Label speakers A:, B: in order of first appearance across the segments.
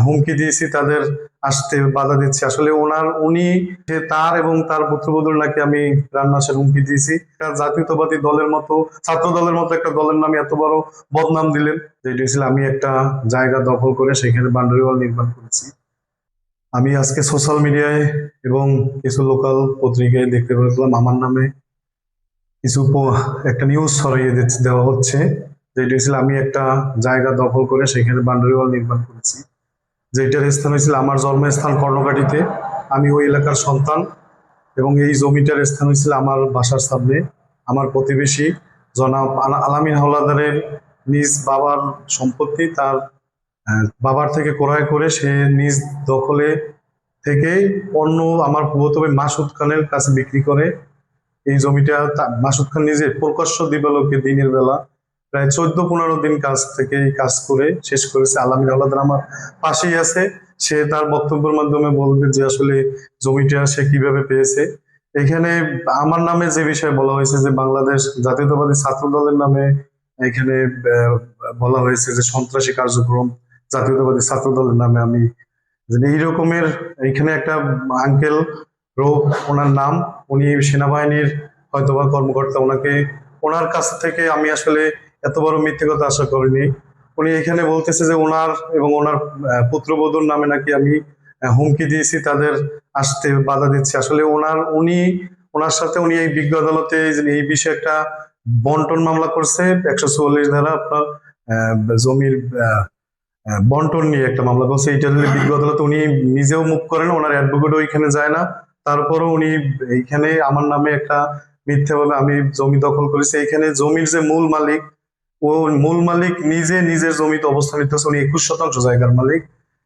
A: হুমকি দিয়েছি, তাদের আসতে বাধা দিচ্ছি। আসলে উনি তার এবং তার পুত্রবধূর নাকি আমি প্রাণনাশের হুমকি দিয়েছি। একটা জাতীয়তাবাদী দলের মতো, ছাত্র দলের মতো একটা দলের নামে এত বড় বদনাম দিলেন। যেটা ছিল আমি একটা জায়গা দখল করে সেখানে বাউন্ডারি ওয়াল নির্মাণ করেছি। আমি আজকে সোশ্যাল মিডিয়ায় এবং কিছু লোকাল পত্রিকায় দেখতে পেলাম আমার নামে কিছু একটা নিউজ ছড়িয়ে দেওয়া হচ্ছে। যেটা ছিল আমি একটা জায়গা দখল করে সেখানে বাউন্ডারি ওয়াল নির্মাণ করেছি। যেটার স্থান হয়েছিল আমার জন্মস্থান কর্ণকাটিতে। আমি ওই এলাকার সন্তান এবং এই জমিটার স্থান হয়েছিল আমার বাসার সামনে। আমার প্রতিবেশী জনাব আলামিন হাওলাদারের নিজ বাবার সম্পত্তি, তার বাবার থেকে ক্রয় করে সে নিজ দখলে থেকে অন্য আমার ফুফাতো ভাই মাসুদ খানের কাছে বিক্রি করে। এই জমিটা মাসুদ খান নিজে প্রকাশ্য দিবালোকে দিনের বেলা প্রায় 14-15 দিন কাজ থেকে এই কাজ করে শেষ করেছে। আলামিন হাওলাদার আমার পাশেই আছে, সে তার বক্তব্যের মাধ্যমে বলবে যে আসলে জমিটা সে কিভাবে পেয়েছে। এখানে আমার নামে যে বিষয়ে বলা হয়েছে যে বাংলাদেশ জাতীয়তাবাদী ছাত্র দলের নামে এখানে বলা হয়েছে যে সন্ত্রাসী কার্যক্রম জাতীয়তাবাদী ছাত্র দলের নামে আমি এই রকমের। এখানে একটা আঙ্কেল রোগ, ওনার নাম, উনি সেনাবাহিনীর হয়তোবা কর্মকর্তা, ওনার কাছ থেকে আমি আসলে এত বড় মিথ্যে কথা আশা করিনি। উনি এখানে বলতেছে যে ওনার এবং ওনার পুত্রবধূর নামে নাকি আমি হুমকি দিয়েছি, তাদের আসতে বাধা দিচ্ছি। আসলে ওনার সাথে উনি এই বিজ্ঞ আদালতে এই বিষয়ে একটা বন্টন মামলা করছে 144 ধারা, আপনার জমির বন্টন নিয়ে একটা মামলা করছে। এইটা বিজ্ঞ আদালতে উনি নিজেও মুখ করেন, ওনার অ্যাডভোকেটও ওইখানে যায় না। তারপরও উনি এইখানে আমার নামে একটা মিথ্যাভাবে আমি জমি দখল করেছি। এইখানে জমির যে মূল মালিক, ও মূল মালিক নিজে নিজের জমিতে অবস্থান নিতেছে, উনি 21% জায়গার মালিক।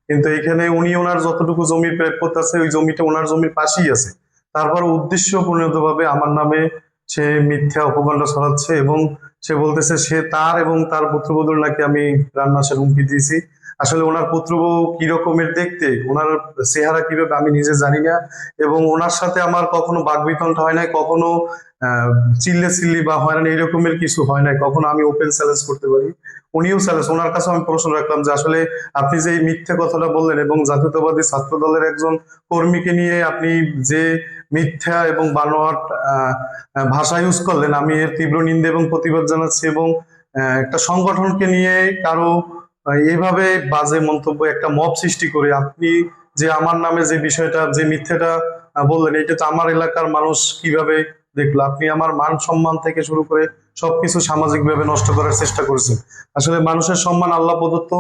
A: কিন্তু এখানে উনি ওনার যতটুকু জমির প্রাপ্যতা আছে ওই জমিটা ওনার জমির পাশেই আছে। তারপর উদ্দেশ্য পরিণত ভাবে আমার নামে সে মিথ্যা অপকণ্ড ছড়াচ্ছে এবং সে বলতেছে সে তার এবং তার পুত্রবধূর নাকি আমি প্রাণনাশের হুমকি দিয়েছি। আসলে ওনার পুত্রবধূ কি রকমের দেখতে, ওনার চেহারা কিভাবে আমি নিজে জানি না। এবং ওনার সাথে আমার কখনো বাকবিতণ্ডা হয় নাই, কখনো চিল্লি বা হয়রানি এরকমের কিছু হয় নাই, কখনো আমি ওপেন চ্যালেঞ্জ করতে পারি, উনিও চ্যালেঞ্জ। ওনার কাছে আমি প্রশ্ন রাখলাম যে আসলে আপনি যে এই মিথ্যে কথাটা বললেন এবং জাতীয়তাবাদী ছাত্র দলের একজন কর্মীকে নিয়ে আপনি যে মিথ্যা এবং বানোয়াট ভাষা ইউজ করলেন, আমি এর তীব্র নিন্দা এবং প্রতিবাদ জানাচ্ছি। এবং একটা সংগঠনকে নিয়ে কারো এইভাবে বাজে মন্তব্য, একটা মব সৃষ্টি করে আপনি যে আমার নামে যে বিষয়টা, যে মিথ্যাটা বললেন, এটা তো আমার এলাকার মানুষ কিভাবে দেখলো। আপনি আমার মান সম্মান থেকে শুরু করে সবকিছু সামাজিকভাবে নষ্ট করার চেষ্টা করছেন। আসলে মানুষের সম্মান আল্লাহ প্রদত্ত।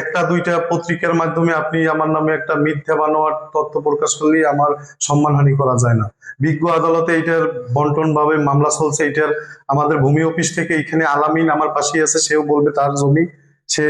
A: একটা দুইটা পত্রিকার মাধ্যমে আপনি আমার নামে একটা মিথ্যা বানোয়াট তথ্য প্রকাশ করলেই আমার সম্মানহানি করা যায় না। বিজ্ঞ আদালতে এটার বন্টন ভাবে মামলা চলছে। এটার আমাদের ভূমি অফিস থেকে এখানে আলামিন আমার পাশেই আছে, সেও বলবে তার জমি, সে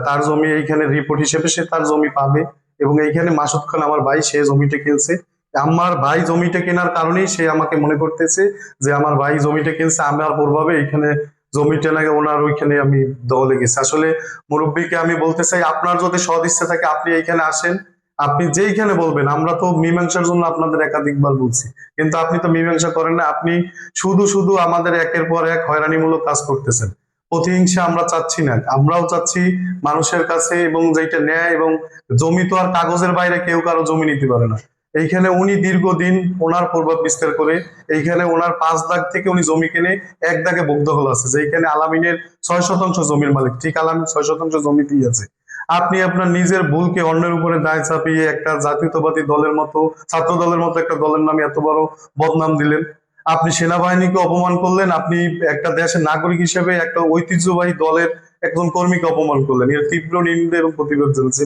A: তার জমি এইখানে রিপোর্ট হিসেবে সে তার জমি পাবে। এবং এইখানে মাসুদ খান আমার ভাই, সে জমিটা কিনছে। আমার ভাই জমিটা কেনার কারণেই সে আমাকে মনে করতেছে যে আমার ভাই জমিটা কিনছে, আমার প্রভাবে এইখানে জমিটা নাকি ওনার ওইখানে আমি দখলে গেছি। আসলে মুরব্বীকে আমি বলতে চাই, আপনার যদি সদ ইচ্ছা থাকে আপনি এইখানে আসেন, আপনি যেইখানে বলবেন। আমরা তো মীমাংসার জন্য আপনাদের একাধিকবার বলছি, কিন্তু আপনি তো মীমাংসা করেন না। আপনি শুধু শুধু আমাদের একের পর এক হয়রানিমূলক কাজ করতেছেন। প্রতিহিংসা আমরা চাচ্ছি না, আমরাও চাচ্ছি মানুষের কাছে এবং যেটা ন্যায়। এবং জমি তো আর কাগজের বাইরে কেউ কারো জমি নিতে পারে না। এইখানে উনি দীর্ঘদিন ওনার প্রভাব বিস্তার করে এইখানে ওনার 5 দাগ থেকে উনি জমি কিনে 1 দাগে ভোগ দখল আছে, যেখানে আলামিনের 6% জমির মালিক, ঠিক আলামিন 6% জমিতেই আছে। আপনি আপনার নিজের ভুলকে অন্যের উপরে দায় চাপিয়ে একটা জাতীয়তাবাদী দলের মতো, ছাত্র দলের মতো একটা দলের নামে এত বড় বদনাম দিলেন। আপনি সেনাবাহিনীকে অপমান করলেন, আপনি একটা দেশের নাগরিক হিসেবে একটা ঐতিহ্যবাহী দলের একজন কর্মীকে অপমান করলেন। এর তীব্র নিন্দা এবং প্রতিবাদ জানাচ্ছি।